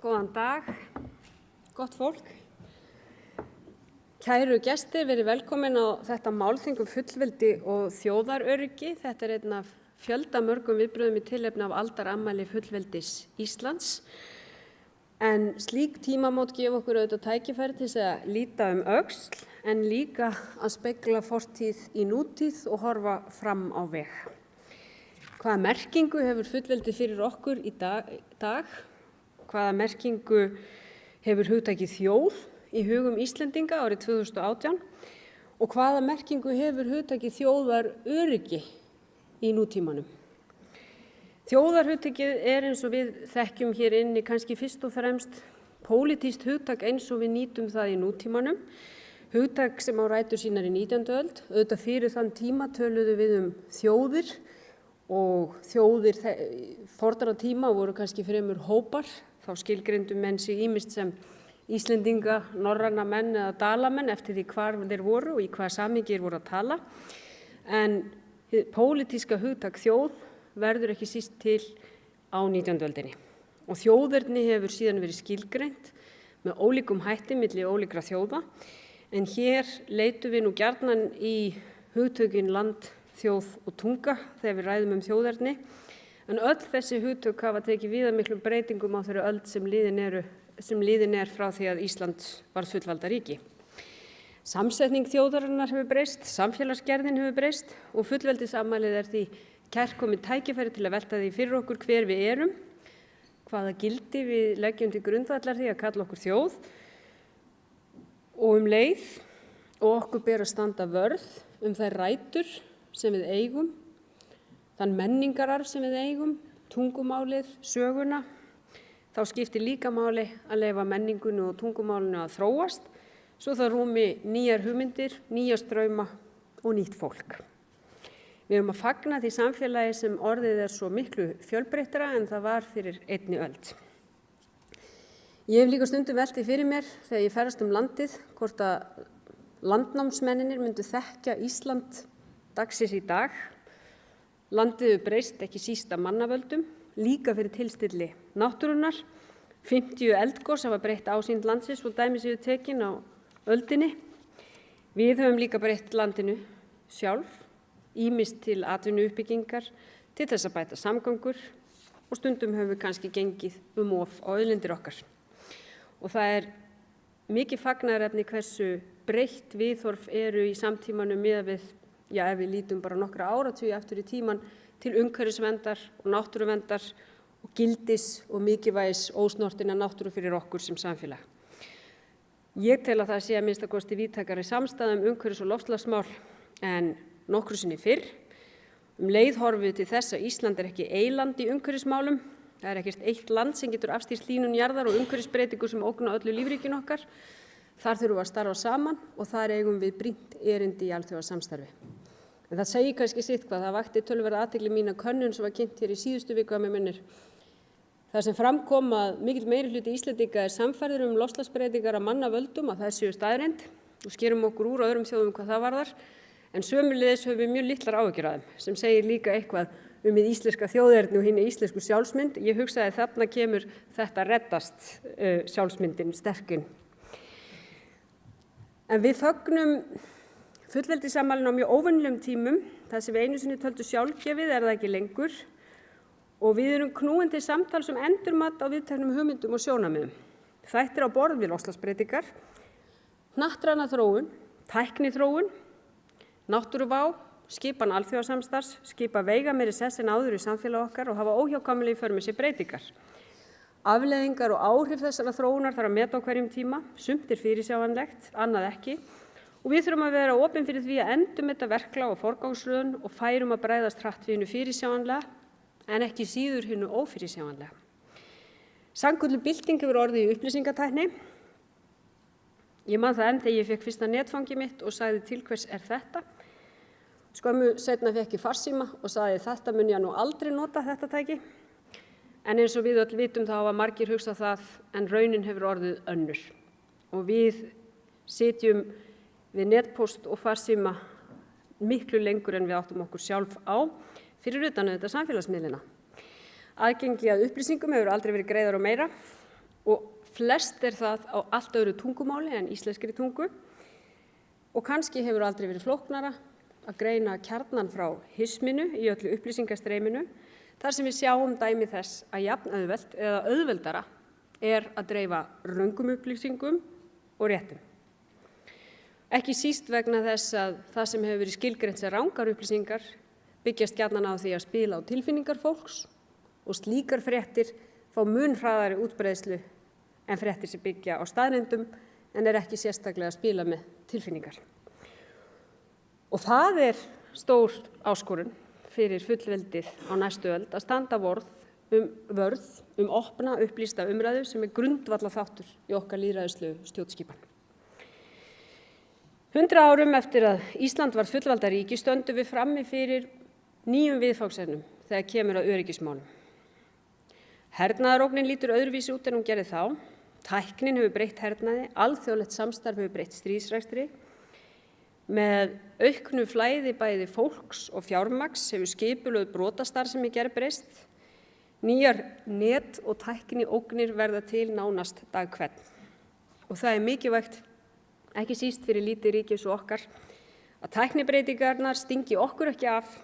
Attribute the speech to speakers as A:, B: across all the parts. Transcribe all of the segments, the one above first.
A: Góðan dag, gott fólk. Kæru gestir, verið velkomin á þetta málþing fullveldi og þjóðaröryggi. Þetta einn af fjöldamörgum viðbrögðum í tilefni af aldarafmæli fullveldis Íslands. En slík tímamót gefa okkur auðvitað tækifæri til að líta öxl, en líka að spegla fortíð í nútíð og horfa fram á veg. Hvaða merkingu hefur fullveldi fyrir okkur í dag? Hvaða merkingu hefur hugtakið þjóð í hugum Íslendinga árið 2018 og hvaða merkingu hefur hugtakið þjóðaröryggi í nútímanum? Þjóðarhugtakið eins og við þekkjum hér inni kannski fyrst og fremst pólitískt hugtak eins og við nýtum það í nútímanum. Hugtak sem á rætur sínar í 19. öld. Auðvitað fyrir þann tíma töluðu við þjóðir og þjóðir fornra tíma voru kannski fremur hópar. Þá skilgreindu menn sig ýmist sem Íslendinga, norræna menn eða dalamenn eftir því hvar þeir voru og í hvaða samhengi þeir voru að tala. En pólitíska hugtak þjóð verður ekki síst til á 19. öldinni. Og þjóðerni hefur síðan verið skilgreint með ólíkum hætti milli ólíkra þjóða. En hér leitum við nú gjarnan í hugtökin land, þjóð og tunga þegar við ræðum þjóðerni. En öll þessi hugtök hafa tekið viðamiklum breytingum á þeirri öld sem liðin er frá því að Ísland varð fullvalda ríki. Samsetning þjóðarinnar hefur breyst, samfélagsgerðin hefur breyst og fullveldisafmælið því kærkomið tækifæri til að velta því fyrir okkur hver við erum, hvaða gildi við leggjum til grundvallar því að kalla okkur þjóð og leið og okkur ber að standa vörð þær rætur sem við eigum, þann menningararf sem við eigum, tungumálið, söguna. Þá skiptir líka máli að leyfa menningunni og tungumálinu að þróast, svo það rúmi nýjar hugmyndir, nýja strauma og nýtt fólk. Við erum að fagna því samfélagi sem orðið svo miklu fjölbreyttara en það var fyrir einni öld. Ég hef líka stundum velt því fyrir mér þegar ég ferðast landið hvort að landnámsmennirnir myndu þekkja Ísland dagsins í dag. Landið hefur breyst ekki síst af mannavöldum, líka fyrir tilstilli náttúrunnar. 50 eldgos hafa breytt ásýnd landsins og dæmi séu tekin á öldinni. Við höfum líka breytt landinu sjálf. Ýmist til atvinnuuppbyggingar, til þess að bæta samgöngur og stundum höfum við kannski gengið of á auðlindir okkar. Og það mikið fagnaðarefni hversu breytt viðhorf eru í samtímanum miðað við, ef við lítum bara nokkra áratugi aftur í tíman til umhverfisverndar og náttúruverndar og gildis og mikilvægis ósnortinna náttúru fyrir okkur sem samfélag. Ég tel að það sé að minnsta kosti víðtækari samstaða umhverfis- og loftslagsmál en nokkru sinni fyrr. Leið horfum við til þess að Ísland ekki eyland í umhverfismálum. Það ekkert eitt land sem getur afstýrt hlýnun jarðar og umhverfisbreytingu sem ógna öllu lífríkinu okkar. Þar þurfum við að starfa saman og þar eigum við brýnt erindi í alþjóðasamstarfi. En það segir kannski sitt hvað, það vakti töluverða athygli mína könnun sem var kynnt hér í síðustu viku að mig minnir. Það sem fram kom að mikill meirihluti Íslendinga sannfærður loftslagsbreytingar af mannavöldum, að það séu staðreynd og skerum okkur úr á öðrum þjóðum hvað það varðar. En sömuleiðis höfum við mjög litlar áhyggjur af þeim, sem segir líka eitthvað hið íslenska þjóðerni og hina íslensku sjálfsmynd. Ég hugsaði þarna kemur þetta reddast sjálfsmyndin sterkinn. En við fögnum fullveldisafmælinu á mjög óvenjulegum tímum. Það sem við einu sinni töldum sjálfgefið það ekki lengur. Og við erum knúin til samtals endurmat á viðteknum hugmyndum og sjónarmiðum. Þættir á borð við loftslagsbreytingar, hnattræna þróun, tækniþróun, náttúruvá, skipan alþjóðasamstarfs, skipa veigameiri sess en áður í samfélag okkar og hafa óhjákvæmilega í för með sér breytingar. Afleiðingar og áhrif þessara þróunar þarf að meta á hverjum tíma, sumt fyrirsjáanlegt, annað ekki. Og við þurfum að vera opin fyrir því að endurmeta verklag og forgangsröðun og færum að bregðast hratt við hinu fyrirsjáanlega en ekki síður hinu ófyrirsjáanlega. Sannkölluð bylting hefur orðið í upplýsingatækni. Ég man það enn þegar ég fékk fyrsta netfangið mitt og sagði til hvers þetta. Skömmu seinna fékk ég farsíma og sagði þetta mun ég nú aldrei nota þetta tæki. En eins og við öll vitum þá hafa margir hugsað það en raunin hefur orðið önnur. Og við sitjum við netpóst og farsíma miklu lengur en við áttum okkur sjálf á fyrir utan þetta samfélagsmiðlina. Aðgengi að upplýsingum hefur aldrei verið greiðara og meira og flest það á allt öðru tungumáli en íslenskri tungu og kannski hefur aldrei verið flóknara að greina kjarnan frá hisminu í öllu upplýsingastreyminu þar sem við sjáum dæmi þess að jafn auðvelt eða auðveldara að dreifa röngum upplýsingum og réttum. Ekki síst vegna þess að það sem hefur verið skilgreint sem rangar upplýsingar byggjast gjarnan á því að spila á tilfinningar fólks og slíkar fréttir fá mun hraðari útbreiðslu en fréttir sem byggja á staðreyndum en ekki sérstaklega að spila með tilfinningar. Og það stór áskorun fyrir fullveldið á næstu öld að standa vörð opna upplýsta umræðu sem grundvallarþáttur í okkar lýðræðislegu stjórnskipan. 100 árum eftir að Ísland varð fullvalda ríki stöndum við frammi fyrir nýjum viðfangsefnum þegar kemur að öryggismálum. Hernaðarógnin lítur öðruvísi út en hún gerði þá. Tæknin hefur breytt hernaði, alþjóðlegt samstarf hefur breytt stríðsrekstri. Með auknu flæði bæði fólks og fjármagns hefur skipulögð brotastarfsemi gerbreyst. Nýjar net- og tækniógnir verða til nánast dag hvern. Og það mikilvægt, ekki síst fyrir lítið ríki eins og okkar, að tæknibreytingarnar stingi okkur ekki af,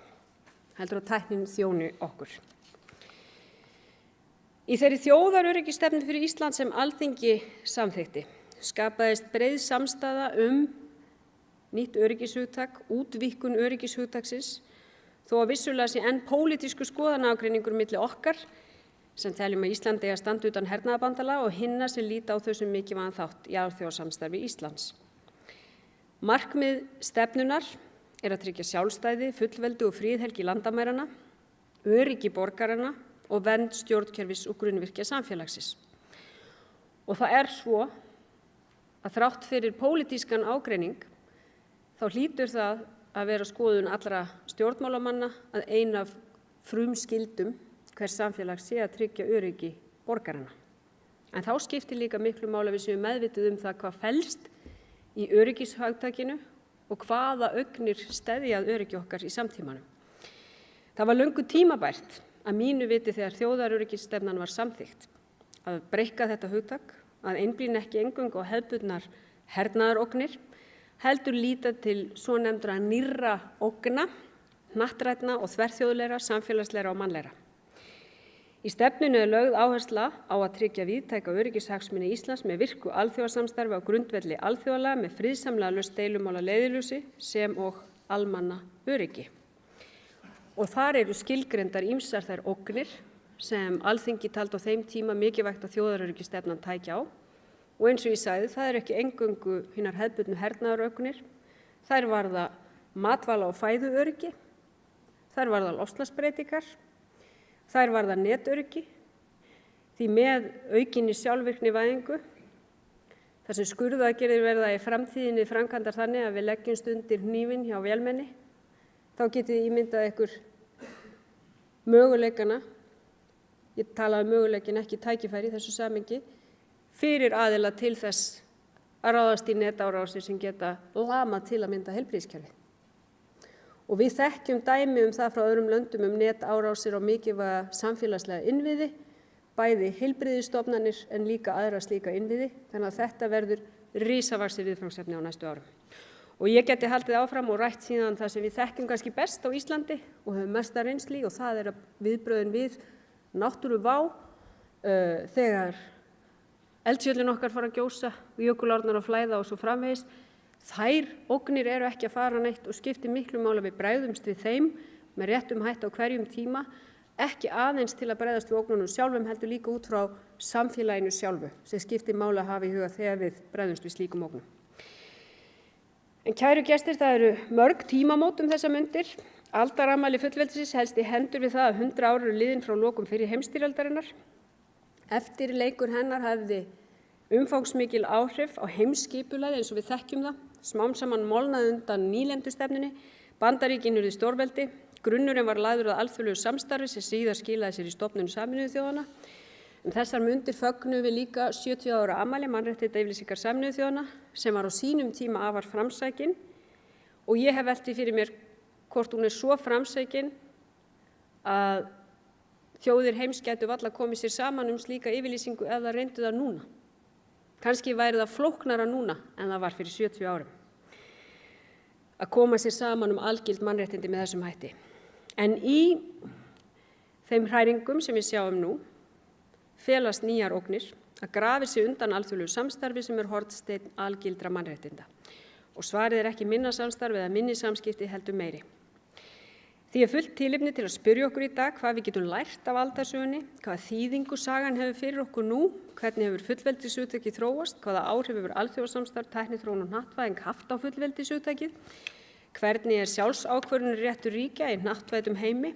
A: heldur að tæknin þjóni okkur. Í þeirri þjóðaröryggisstefnu fyrir Ísland sem Alþingi samþykkti skapaðist breið samstaða nýtt öryggishugtak, útvíkkun öryggishugtaksins, þó að vissulega sé enn pólitískur skoðanaágreiningur milli okkar sem teljum að Ísland eigi að standa utan hernaðarbandalaga og hinna sem líta á þau sem mikilvægan þátt í alþjóðasamstarfi Íslands. Markmið stefnunnar að tryggja sjálfstæði, fullveldi og friðhelgi landamæranna, öryggi borgaranna og vernd stjórnkerfis og grunnvirkja samfélagsins. Og það svo að þrátt fyrir pólitískan ágreining þá hlýtur það að vera skoðun allra stjórnmálamanna að ein af frumskyldum hvers samfélags sé að tryggja öryggi borgaranna. En þá skiptir líka miklu máli að við séum meðvituð það hvað felst í öryggishugtakinu og hvaða ógnir steðja að öryggi okkar í samtímanum. Það var löngu tímabært að mínu viti þegar þjóðaröryggisstefnan var samþykkt að breikka þetta hugtak, að einblína ekki eingöngu á hefðbundnar hernaðarógnir, heldur líta til svonefndra nýrra ógna, hnattrænna og þverþjóðlegra, samfélagslegra og mannlegra. Í stefnunni lögð áhersla á að tryggja víðtæka öryggishagsmuni Íslands með virku alþjóðasamstarfi á grundvelli alþjóðalaga með friðsamlega lausn deilumála að leiðarljósi sem og almanna öryggi. Og þar skilgreindar ýmsar þær ógnir sem Alþingi taldi á þeim tíma mikilvægt að þjóðaröryggisstefnan tæki á. Og eins og ég sagði, það ekki eingöngu hinar hefðbundnu hernaðarógnir, þær varða matvæla- og fæðuöryggi, þær varða loftslagsbreytingar, þær varða netöryggi, því með aukinni sjálfvirknivæðingu, þar sem skurðaðgerðir verða í framtíðinni framkvæmdar þannig að við leggjumst undir hnífinn hjá vélmenni, þá getið þið ímyndað ykkur möguleikana, ég tala möguleikin ekki tækifæri í þessu samhengi, fyrir aðila til þess að ráðast í netárásir sem geta lamað til að mynda heilbrigðiskerfið. Og við þekkjum dæmi það frá öðrum löndum netárásir á mikilvæga samfélagslega innviði, bæði heilbrigðisstofnanir en líka aðra slíka innviði, þannig að þetta verður risavaxið viðfangsefni á næstu árum. Og ég geti haldið áfram og rætt síðan það sem við þekkjum kannski best á Íslandi og höfum mesta reynslu og það viðbrögðin við náttúruvá þegar eldfjöllin okkar fara að gjósa og jökulárnar að flæða og svo framvegis. Þær ógnir ekki að fara neitt og skiptir miklu máli að við bregðumst við þeim með réttum hætti á hverjum tíma, ekki aðeins til að bregðast við ógnunum sjálfum, heldur líka út frá samfélaginu sjálfu, sem skiptir máli að hafa í huga þegar við bregðumst við slíkum ógnum. En kæru gestir, það mörg tímamót þessar mundir. Aldarafmæli fullveldisins helst í hendur við það að 100 ár liðin frá lokum fyrri heimsstyrjaldarinnar. Eftirleikur hennar hafði umfangsmikil áhrif á heimsskipulagið eins og við þekkjum það. Smám saman molnaði undan nýlendustefnunni, Bandaríkin urðu stórveldi, grunnurinn var lagður að alþjóðlegu samstarfi sem síðar skilaði sér í stofnun Sameinuðu þjóðanna. Þessar mundir fögnuðum við líka 70 ára afmæli mannréttindayfirlýsingar Sameinuðu þjóðanna sem var á sínum tíma afar framsækin og ég hef velt því fyrir mér hvort hún svo framsækin að þjóðir heims gætu varla komið sér saman slíka yfirlýsingu ef það reyndu það núna. Kannski væri það flóknara núna en það var fyrir 70 árum. Að koma sér saman algild mannréttindi með þessum hætti. En í þeim hræringum sem við sjáum nú felast nýjar ógnir, að grafið sig undan alþjóðlegu samstarfi sem hornsteinn algildra mannréttinda. Og svarið ekki minna samstarf eða minni samskipti heldur meiri. Því fullt tilefni til að spyrja okkur í dag hvað við getum lært af aldarsögunni, hvaða þýðingu sagan hefur fyrir okkur nú, hvernig hefur fullveldishugtakið þróast, hvaða áhrif hefur alþjóðasamstarf, tækniþróun og hnattvæðing haft á fullveldishugtakið, hvernig sjálfsákvörðunarréttur ríkja í hnattvæddum heimi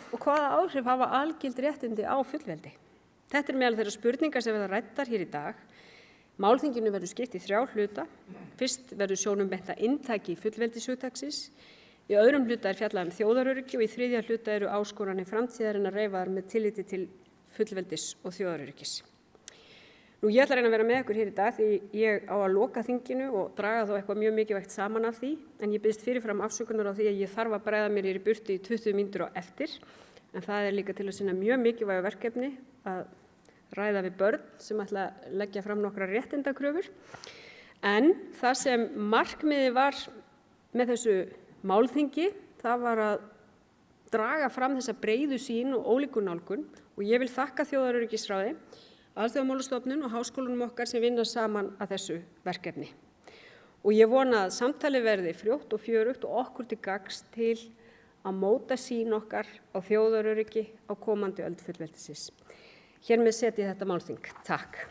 A: og hvaða áhrif hafa algild réttindi á fullveldi. Þetta meðal þeirra spurningar sem verða ræddar hér í dag. Málþinginu verður skipt í 3 hluta. Fyrst verður sjónum beint að inntaki fullveldishugtaksins. Í öðrum hluta fjallað þjóðaröryggi og í 3. hluta eru áskoranir framtíðarinnar reifaðar með tilliti til fullveldis og þjóðaröryggis. Ég ætla að reyna að vera með ykkur hér í dag því ég á að loka þinginu og draga þó eitthvað mjög mikilvægt saman af því, en ég biðst fyrirfram afsökunar á því að ég þarf að bregða mér í burtu í 20 mínútur á eftir, en það líka til að sinna mjög mikilvægu verkefni að ræða við börn sem ætla að leggja fram nokkrar réttindakröfur. En það sem markmiðið var með þessu málþingi, það var að draga fram þessa breiðu sýn og ólíku nálgun og ég vil þakka Þjóðaröryggisráði, Alþjóðamálastofnun og háskólunum okkar sem vinna saman að þessu verkefni. Og ég vona að samtalið verði frjótt og fjörugt og okkur til gagns til að móta sýn okkar á þjóðaröryggi á komandi öld fullveldisins. Hér með set ég þetta málþing. Takk.